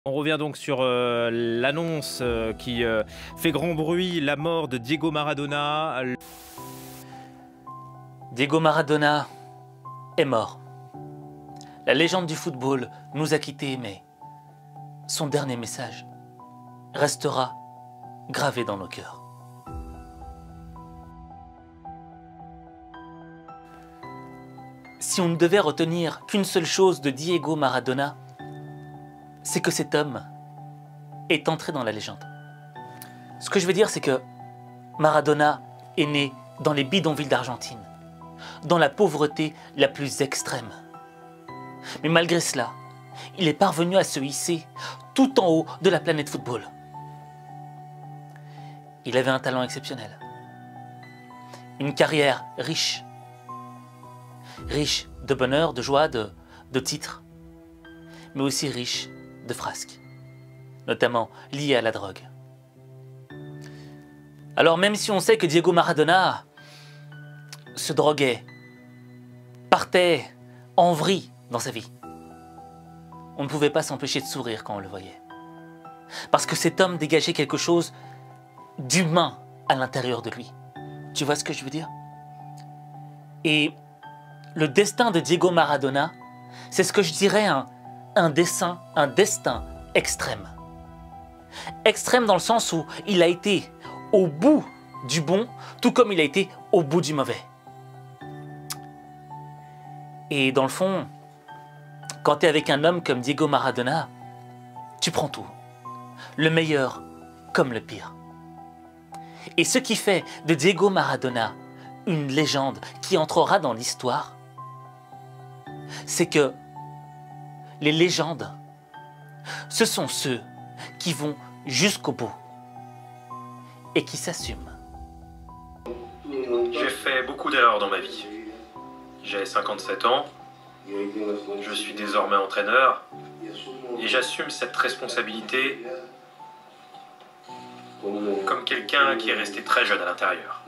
On revient donc sur l'annonce qui fait grand bruit, la mort de Diego Maradona. Diego Maradona est mort. La légende du football nous a quittés, mais son dernier message restera gravé dans nos cœurs. Si on ne devait retenir qu'une seule chose de Diego Maradona, c'est que cet homme est entré dans la légende. Ce que je veux dire, c'est que Maradona est né dans les bidonvilles d'Argentine, dans la pauvreté la plus extrême. Mais malgré cela, il est parvenu à se hisser tout en haut de la planète football. Il avait un talent exceptionnel, une carrière riche, riche de bonheur, de joie, de titres, mais aussi riche de frasques, notamment liées à la drogue. Alors même si on sait que Diego Maradona se droguait, partait en vrille dans sa vie, on ne pouvait pas s'empêcher de sourire quand on le voyait. Parce que cet homme dégageait quelque chose d'humain à l'intérieur de lui. Tu vois ce que je veux dire? Et le destin de Diego Maradona, c'est ce que je dirais un destin extrême. Extrême dans le sens où il a été au bout du bon, tout comme il a été au bout du mauvais. Et dans le fond, quand tu es avec un homme comme Diego Maradona, tu prends tout. Le meilleur comme le pire. Et ce qui fait de Diego Maradona une légende qui entrera dans l'histoire, c'est que les légendes, ce sont ceux qui vont jusqu'au bout et qui s'assument. J'ai fait beaucoup d'erreurs dans ma vie. J'ai 57 ans, je suis désormais entraîneur et j'assume cette responsabilité comme quelqu'un qui est resté très jeune à l'intérieur.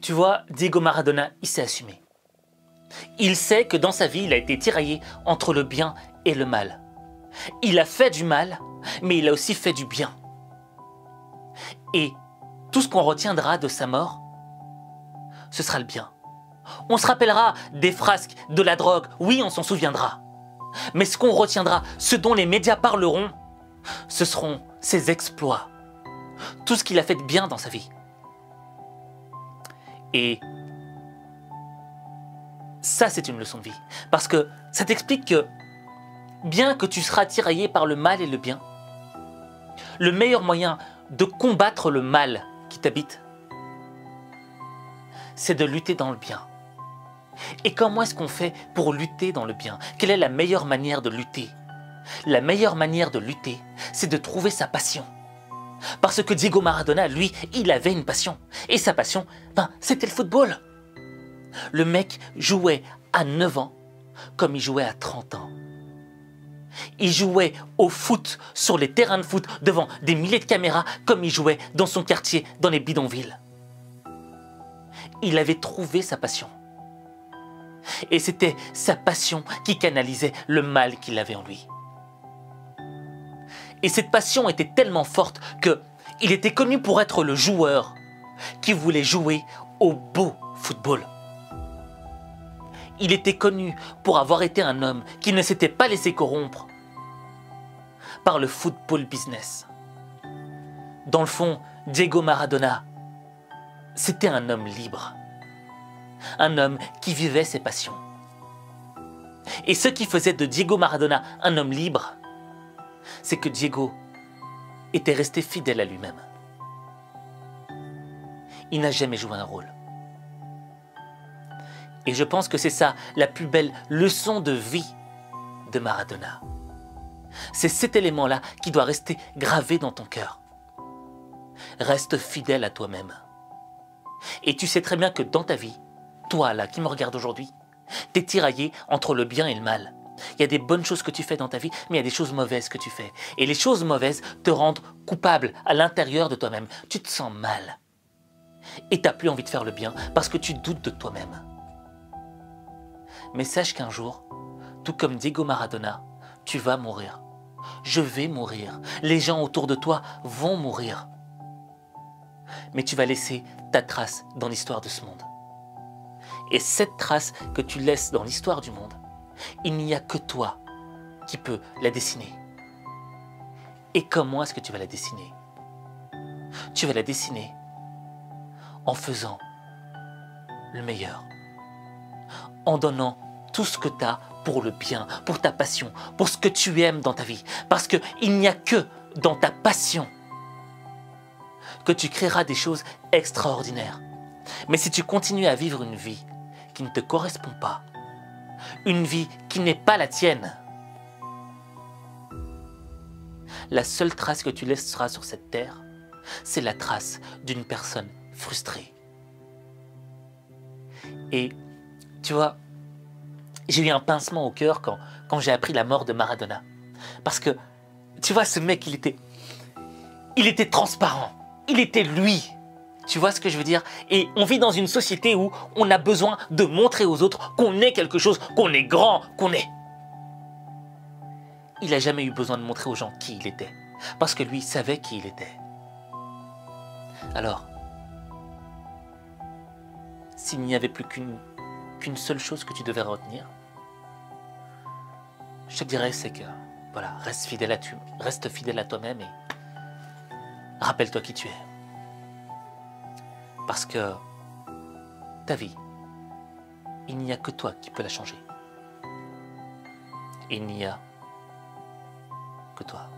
Tu vois, Diego Maradona, il s'est assumé. Il sait que dans sa vie, il a été tiraillé entre le bien et le mal. Il a fait du mal, mais il a aussi fait du bien. Et tout ce qu'on retiendra de sa mort, ce sera le bien. On se rappellera des frasques, de la drogue, oui, on s'en souviendra. Mais ce qu'on retiendra, ce dont les médias parleront, ce seront ses exploits. Tout ce qu'il a fait de bien dans sa vie. Et ça, c'est une leçon de vie. Parce que ça t'explique que, bien que tu seras tiraillé par le mal et le bien, le meilleur moyen de combattre le mal qui t'habite, c'est de lutter dans le bien. Et comment est-ce qu'on fait pour lutter dans le bien? Quelle est la meilleure manière de lutter? La meilleure manière de lutter, c'est de trouver sa passion. Parce que Diego Maradona, lui, il avait une passion. Et sa passion, c'était le football. Le mec jouait à 9 ans comme il jouait à 30 ans. Il jouait au foot sur les terrains de foot devant des milliers de caméras comme il jouait dans son quartier, dans les bidonvilles. Il avait trouvé sa passion. Et c'était sa passion qui canalisait le mal qu'il avait en lui. Et cette passion était tellement forte qu'il était connu pour être le joueur qui voulait jouer au beau football. Il était connu pour avoir été un homme qui ne s'était pas laissé corrompre par le football business. Dans le fond, Diego Maradona, c'était un homme libre. Un homme qui vivait ses passions. Et ce qui faisait de Diego Maradona un homme libre, c'est que Diego était resté fidèle à lui-même. Il n'a jamais joué un rôle. Et je pense que c'est ça la plus belle leçon de vie de Maradona. C'est cet élément-là qui doit rester gravé dans ton cœur. Reste fidèle à toi-même. Et tu sais très bien que dans ta vie, toi là qui me regarde aujourd'hui, t'es tiraillé entre le bien et le mal. Il y a des bonnes choses que tu fais dans ta vie, mais il y a des choses mauvaises que tu fais. Et les choses mauvaises te rendent coupable à l'intérieur de toi-même. Tu te sens mal. Et t'as plus envie de faire le bien parce que tu doutes de toi-même. Mais sache qu'un jour, tout comme Diego Maradona, tu vas mourir. Je vais mourir. Les gens autour de toi vont mourir. Mais tu vas laisser ta trace dans l'histoire de ce monde. Et cette trace que tu laisses dans l'histoire du monde, il n'y a que toi qui peux la dessiner. Et comment est-ce que tu vas la dessiner? Tu vas la dessiner en faisant le meilleur, en donnant tout ce que tu as pour le bien, pour ta passion, pour ce que tu aimes dans ta vie. Parce qu'il n'y a que dans ta passion que tu créeras des choses extraordinaires. Mais si tu continues à vivre une vie qui ne te correspond pas, une vie qui n'est pas la tienne, la seule trace que tu laisseras sur cette terre, c'est la trace d'une personne frustrée. Et tu vois, j'ai eu un pincement au cœur quand j'ai appris la mort de Maradona. Parce que, tu vois, ce mec, il était transparent. Il était lui. Tu vois ce que je veux dire? Et on vit dans une société où on a besoin de montrer aux autres qu'on est quelque chose, qu'on est grand, qu'on est. Il n'a jamais eu besoin de montrer aux gens qui il était. Parce que lui, il savait qui il était. Alors, s'il n'y avait plus qu'une seule chose que tu devais retenir, je te dirais, c'est que, voilà, reste fidèle à toi-même et rappelle-toi qui tu es. Parce que ta vie, il n'y a que toi qui peux la changer. Il n'y a que toi.